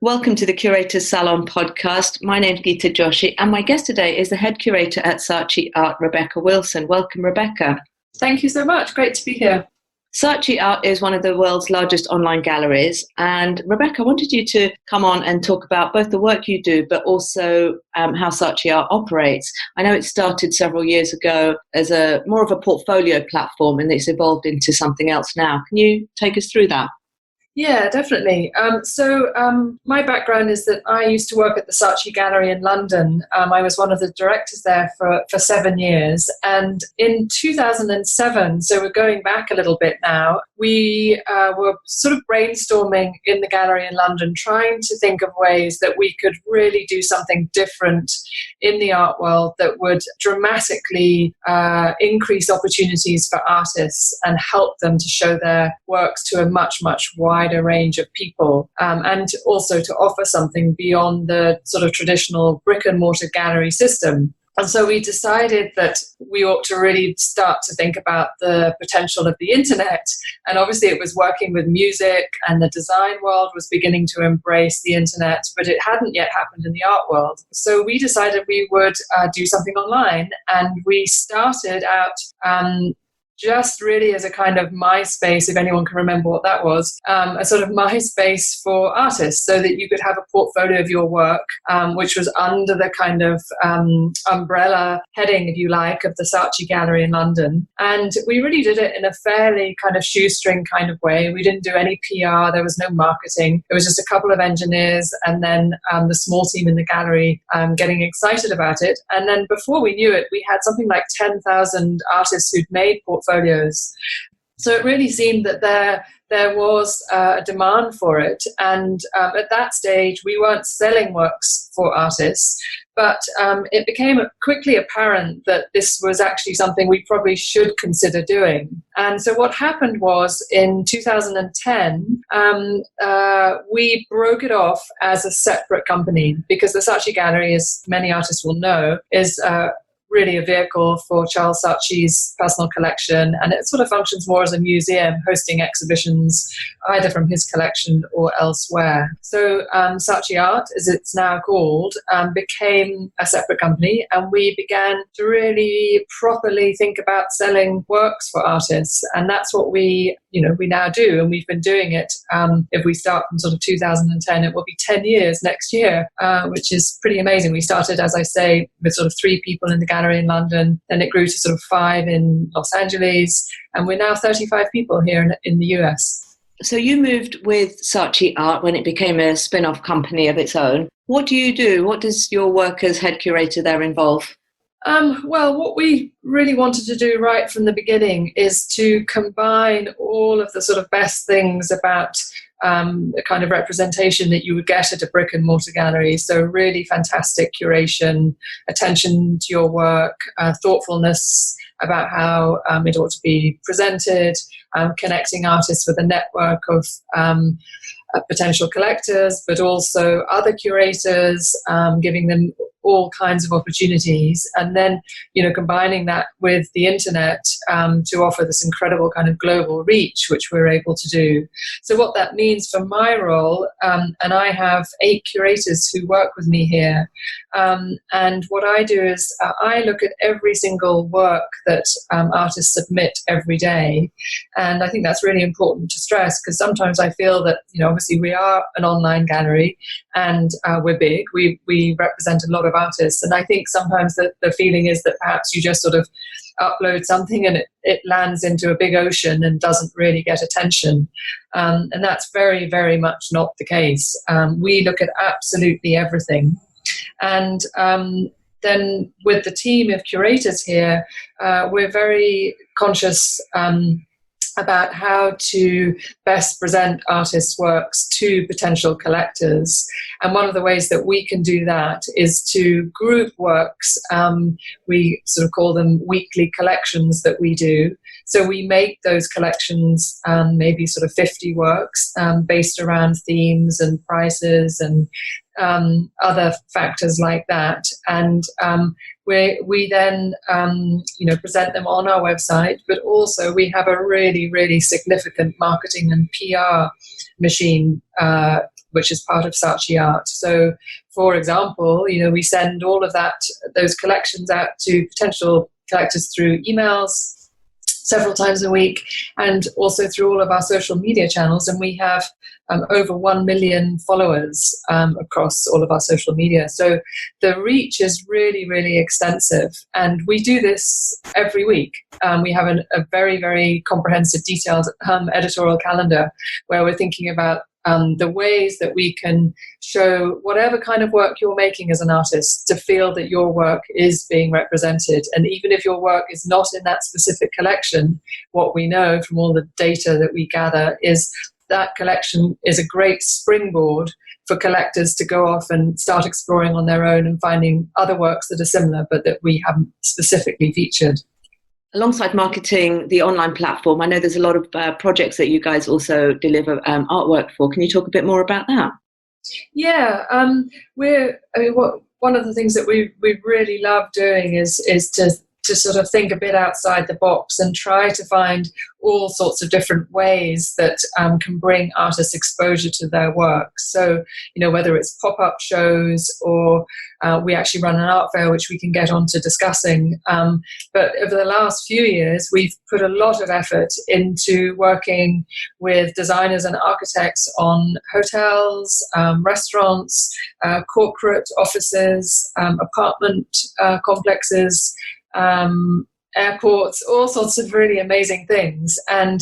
Welcome to the Curator's Salon podcast. My name's Geeta Joshi, and my guest today is the head curator at Saatchi Art, Rebecca Wilson. Welcome, Rebecca. Thank you so much. Great to be here. Saatchi Art is one of the world's largest online galleries. And Rebecca, I wanted you to come on and talk about both the work you do, but also how Saatchi Art operates. I know it started several years ago as more of a portfolio platform, and it's evolved into something else now. Can you take us through that? Yeah, definitely. So my background is that I used to work at the Saatchi Gallery in London. I was one of the directors there for 7 years. And in 2007, so we're going back a little bit now, we were sort of brainstorming in the gallery in London, trying to think of ways that we could really do something different in the art world that would dramatically increase opportunities for artists and help them to show their works to a much, much wider range of people, and also to offer something beyond the sort of traditional brick and mortar gallery system. And so we decided that we ought to really start to think about the potential of the internet. And obviously it was working with music, and the design world was beginning to embrace the internet, but it hadn't yet happened in the art world. So we decided we would do something online, and we started out just really as a kind of MySpace, if anyone can remember what that was, a sort of MySpace for artists, so that you could have a portfolio of your work, which was under the kind of umbrella heading, if you like, of the Saatchi Gallery in London. And we really did it in a fairly kind of shoestring kind of way. We didn't do any PR. There was no marketing. It was just a couple of engineers and then the small team in the gallery getting excited about it. And then before we knew it, we had something like 10,000 artists who'd made portfolios. So it really seemed that there was a demand for it. And at that stage, we weren't selling works for artists, but it became quickly apparent that this was actually something we probably should consider doing. And so what happened was in 2010, we broke it off as a separate company, because the Saatchi Gallery, as many artists will know, is really a vehicle for Charles Saatchi's personal collection, and it sort of functions more as a museum, hosting exhibitions either from his collection or elsewhere. So Saatchi Art, as it's now called, became a separate company, and we began to really properly think about selling works for artists, and that's what we now do, and we've been doing it. If we start from sort of 2010, it will be 10 years next year, which is pretty amazing. We started, as I say, with sort of 3 people in the gallery in London, then it grew to sort of 5 in Los Angeles, and we're now 35 people here in the US. So you moved with Saatchi Art when it became a spin-off company of its own. What do you do? What does your work as head curator there involve? Well, what we really wanted to do right from the beginning is to combine all of the sort of best things about the kind of representation that you would get at a brick and mortar gallery. So really fantastic curation, attention to your work, thoughtfulness about how it ought to be presented, connecting artists with a network of potential collectors, but also other curators, giving them all kinds of opportunities, and then combining that with the internet to offer this incredible kind of global reach, which we're able to do. So what that means for my role, and I have 8 curators who work with me here, and what I do is I look at every single work that artists submit every day, and I think that's really important to stress, because sometimes I feel that obviously we are an online gallery and we're big, we represent a lot of artists, and I think sometimes the feeling is that perhaps you just sort of upload something and it lands into a big ocean and doesn't really get attention, and that's very, very much not the case. We look at absolutely everything, and then with the team of curators here, we're very conscious about how to best present artists' works to potential collectors. And one of the ways that we can do that is to group works. We sort of call them weekly collections that we do. So we make those collections, maybe sort of 50 works, based around themes and prices and other factors like that. And we then present them on our website, but also we have a really, really significant marketing and PR machine which is part of Saatchi Art. So, for example, we send all of those collections out to potential collectors through emails several times a week, and also through all of our social media channels. And we have over 1 million followers across all of our social media. So the reach is really, really extensive. And we do this every week. We have a very, very comprehensive, detailed editorial calendar where we're thinking about the ways that we can show whatever kind of work you're making as an artist to feel that your work is being represented. And even if your work is not in that specific collection, what we know from all the data that we gather is that collection is a great springboard for collectors to go off and start exploring on their own and finding other works that are similar but that we haven't specifically featured. Alongside marketing the online platform, I know there's a lot of projects that you guys also deliver artwork for. Can you talk a bit more about that? Yeah, one of the things that we really love doing is to sort of think a bit outside the box and try to find all sorts of different ways that can bring artists exposure to their work. So, whether it's pop-up shows or we actually run an art fair, which we can get on to discussing. But over the last few years, we've put a lot of effort into working with designers and architects on hotels, restaurants, corporate offices, apartment complexes, airports, all sorts of really amazing things. And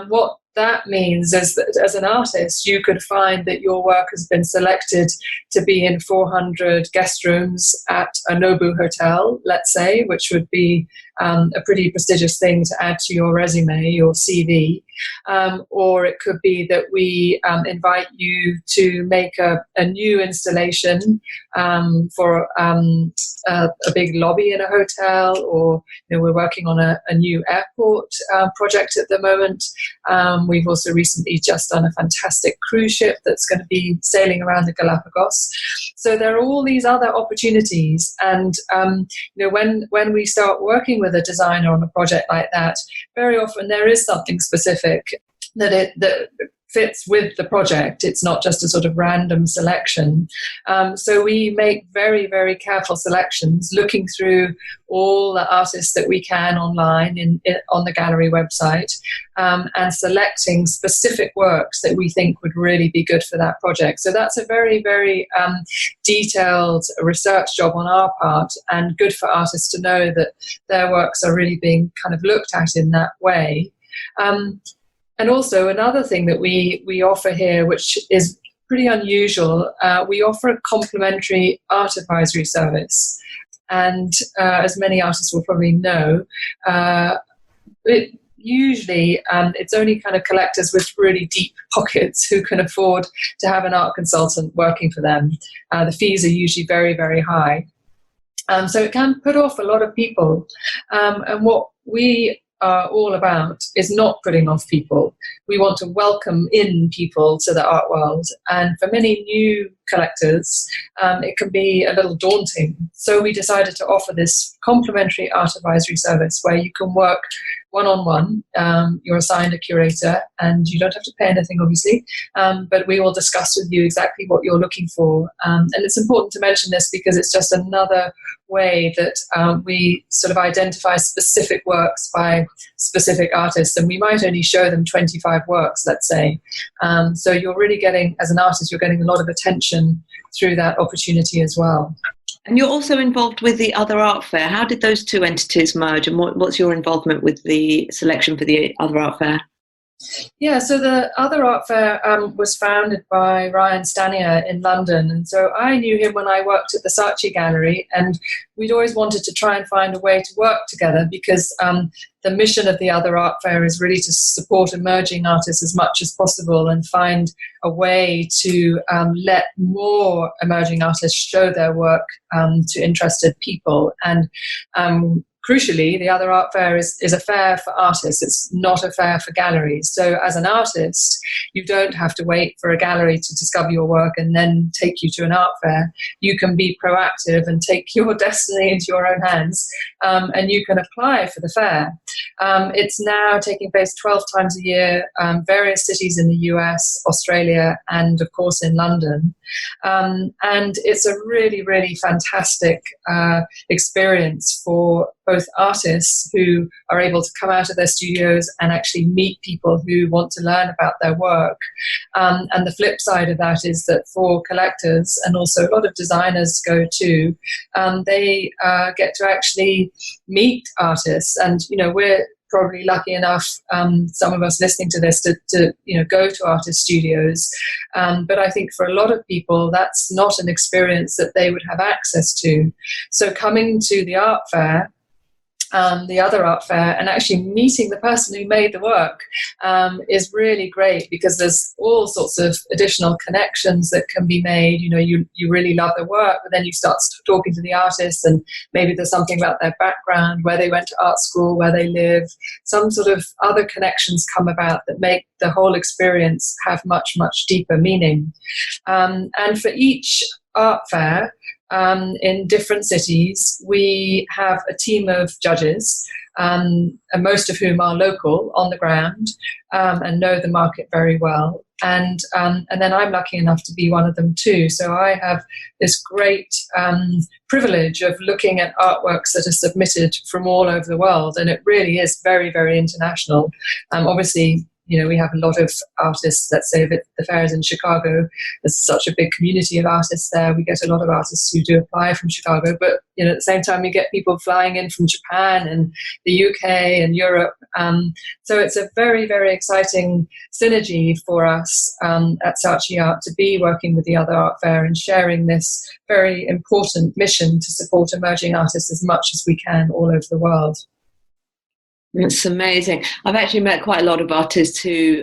what that means is that as an artist, you could find that your work has been selected to be in 400 guest rooms at a Nobu hotel, let's say, which would be a pretty prestigious thing to add to your resume, your CV. Or it could be that we invite you to make a new installation for a big lobby in a hotel, or we're working on a new airport project at the moment. We've also recently just done a fantastic cruise ship that's going to be sailing around the Galapagos. So there are all these other opportunities, and when we start working with a designer on a project like that, very often there is something specific that fits with the project. It's not just a sort of random selection. So we make very, very careful selections, looking through all the artists that we can online on the gallery website, and selecting specific works that we think would really be good for that project. So that's a very, very detailed research job on our part, and good for artists to know that their works are really being kind of looked at in that way. And also another thing that we offer here, which is pretty unusual, we offer a complimentary art advisory service. And as many artists will probably know, usually it's only kind of collectors with really deep pockets who can afford to have an art consultant working for them. The fees are usually very, very high. So it can put off a lot of people. And what we are all about is not putting off people. We want to welcome in people to the art world. And for many new collectors, it can be a little daunting. So we decided to offer this complimentary art advisory service where you can work one-on-one. You're assigned a curator and you don't have to pay anything, obviously, but we will discuss with you exactly what you're looking for. And it's important to mention this because it's just another way that we sort of identify specific works by specific artists, and we might only show them 25 works, let's say. So you're really getting, as an artist, you're getting a lot of attention through that opportunity as well. And you're also involved with the Other Art Fair. How did those two entities merge, and what's your involvement with the selection for the Other Art Fair? Yeah, so the Other Art Fair was founded by Ryan Stanier in London. And so I knew him when I worked at the Saatchi Gallery, and we'd always wanted to try and find a way to work together because the mission of the Other Art Fair is really to support emerging artists as much as possible and find a way to let more emerging artists show their work to interested people. And crucially, the Other Art Fair is a fair for artists. It's not a fair for galleries. So as an artist, you don't have to wait for a gallery to discover your work and then take you to an art fair. You can be proactive and take your destiny into your own hands, and you can apply for the fair. It's now taking place 12 times a year, various cities in the US, Australia, and of course in London. And it's a really, really fantastic experience for both artists who are able to come out of their studios and actually meet people who want to learn about their work. And the flip side of that is that for collectors, and also a lot of designers go too, they get to actually meet artists. And, we're probably lucky enough, some of us listening to this, to go to artist studios. But I think for a lot of people, that's not an experience that they would have access to. So coming to the art fair, the Other Art Fair, and actually meeting the person who made the work is really great, because there's all sorts of additional connections that can be made. You really love their work, but then you start talking to the artist, and maybe there's something about their background, where they went to art school, where they live. Some sort of other connections come about that make the whole experience have much, much deeper meaning. And for each art fair, in different cities, we have a team of judges, and most of whom are local on the ground, and know the market very well. And then I'm lucky enough to be one of them too. So I have this great privilege of looking at artworks that are submitted from all over the world, and it really is very, very international. Obviously, we have a lot of artists. Let's say that the fair is in Chicago. There's such a big community of artists there. We get a lot of artists who do apply from Chicago, but at the same time, we get people flying in from Japan and the UK and Europe. So it's a very, very exciting synergy for us at Saatchi Art to be working with the Other Art Fair and sharing this very important mission to support emerging artists as much as we can all over the world. It's amazing. I've actually met quite a lot of artists who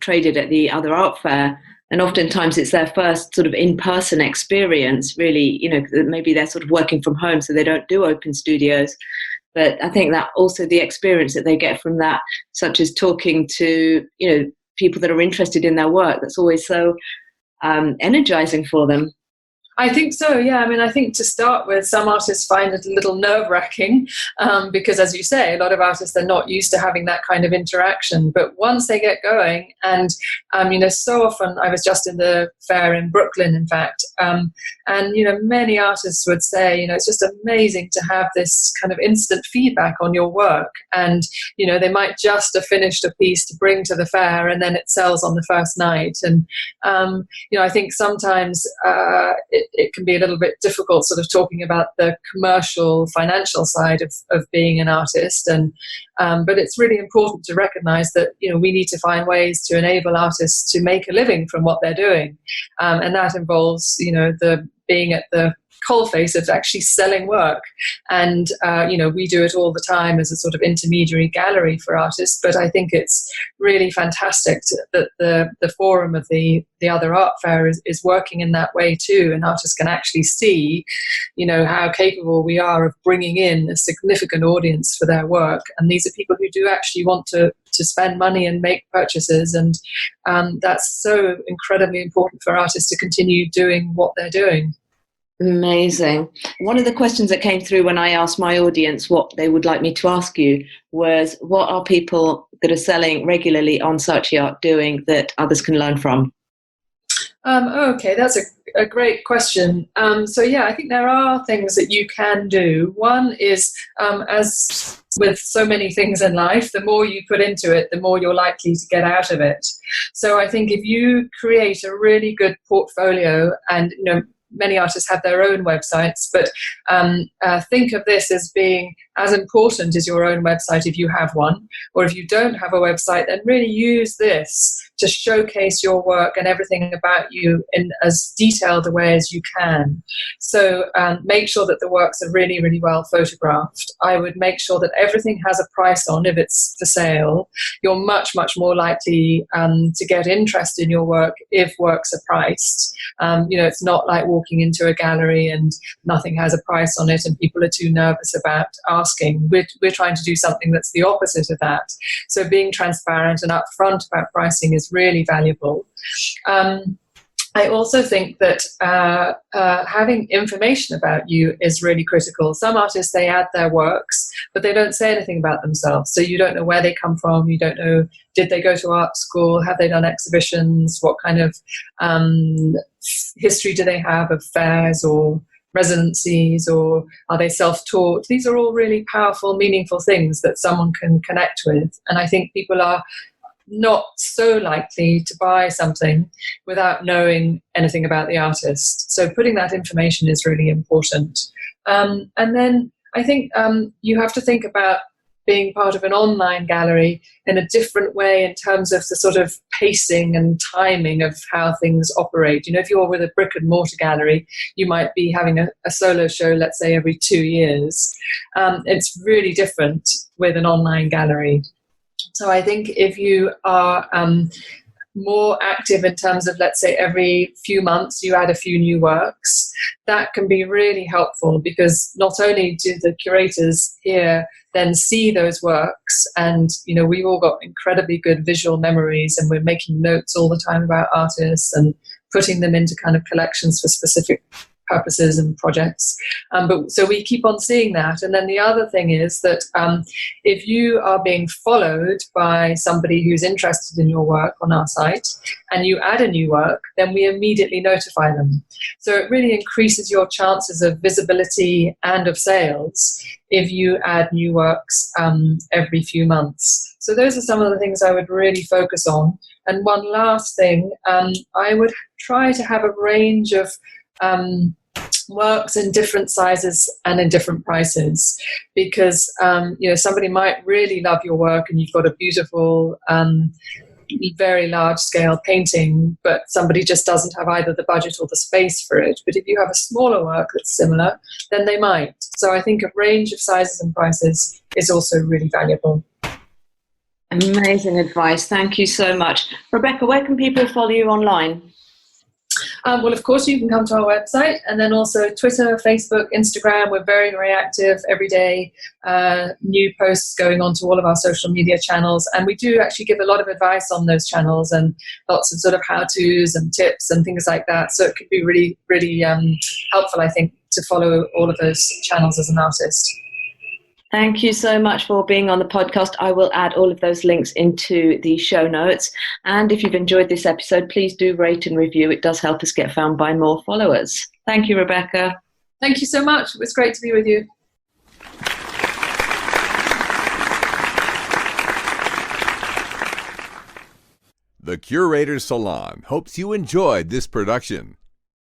traded at the Other Art Fair, and oftentimes it's their first sort of in-person experience, really. Maybe they're sort of working from home, so they don't do open studios. But I think that also the experience that they get from that, such as talking to, people that are interested in their work, that's always so energizing for them. I think so, yeah. I think to start with, some artists find it a little nerve-wracking because, as you say, a lot of artists are not used to having that kind of interaction. But once they get going, and, so often, I was just in the fair in Brooklyn, in fact, and, many artists would say, it's just amazing to have this kind of instant feedback on your work. And, they might just have finished a piece to bring to the fair, and then it sells on the first night. And, I think sometimes it can be a little bit difficult sort of talking about the commercial, financial side of being an artist. And but it's really important to recognize that, we need to find ways to enable artists to make a living from what they're doing. And that involves, the being at the coalface of actually selling work. And, we do it all the time as a sort of intermediary gallery for artists. But I think it's really fantastic that the forum of the Other Art Fair is working in that way too. And artists can actually see, how capable we are of bringing in a significant audience for their work. And these are people who do actually want to spend money and make purchases. And that's so incredibly important for artists to continue doing what they're doing. Amazing. One of the questions that came through when I asked my audience what they would like me to ask you was, what are people that are selling regularly on Saatchi Art doing that others can learn from? Okay, that's a great question. So yeah, I think there are things that you can do. One is, as with so many things in life, the more you put into it, the more you're likely to get out of it. So I think if you create a really good portfolio, and many artists have their own websites, but think of this as being as important as your own website if you have one, or if you don't have a website, then really use this to showcase your work and everything about you in as detailed a way as you can. So make sure that the works are really, really well photographed. I would make sure that everything has a price on if it's for sale. You're much, much more likely to get interest in your work if works are priced. It's not like walking into a gallery and nothing has a price on it and people are too nervous about asking. We're trying to do something that's the opposite of that. So being transparent and upfront about pricing is really valuable. I also think that having information about you is really critical. Some artists, they add their works, but they don't say anything about themselves. So you don't know where they come from. You don't know, did they go to art school? Have they done exhibitions? What kind of history do they have of fairs or residencies, or are they self-taught? These are all really powerful, meaningful things that someone can connect with. And I think people are not so likely to buy something without knowing anything about the artist. So putting that information is really important. And then I think you have to think about being part of an online gallery in a different way in terms of the sort of pacing and timing of how things operate. If you're with a brick and mortar gallery, you might be having a solo show, let's say, every 2 years. It's really different with an online gallery. So I think if you are more active in terms of, let's say, every few months you add a few new works, that can be really helpful, because not only do the curators here then see those works, and we've all got incredibly good visual memories and we're making notes all the time about artists and putting them into kind of collections for specific purposes and projects. But so we keep on seeing that. And then the other thing is that if you are being followed by somebody who's interested in your work on our site and you add a new work, then we immediately notify them. So it really increases your chances of visibility and of sales if you add new works every few months. So those are some of the things I would really focus on. And one last thing, I would try to have a range of works in different sizes and in different prices, because somebody might really love your work and you've got a beautiful very large scale painting, but somebody just doesn't have either the budget or the space for it. But if you have a smaller work that's similar, then they might. So I think a range of sizes and prices is also really valuable. Amazing advice. Thank you so much. Rebecca, where can people follow you online? Well, of course, you can come to our website, and then also Twitter, Facebook, Instagram. We're very, very active every day. New posts going on to all of our social media channels. And we do actually give a lot of advice on those channels and lots of sort of how-tos and tips and things like that. So it could be really, really helpful, I think, to follow all of those channels as an artist. Thank you so much for being on the podcast. I will add all of those links into the show notes. And if you've enjoyed this episode, please do rate and review. It does help us get found by more followers. Thank you, Rebecca. Thank you so much. It was great to be with you. The Curator's Salon hopes you enjoyed this production.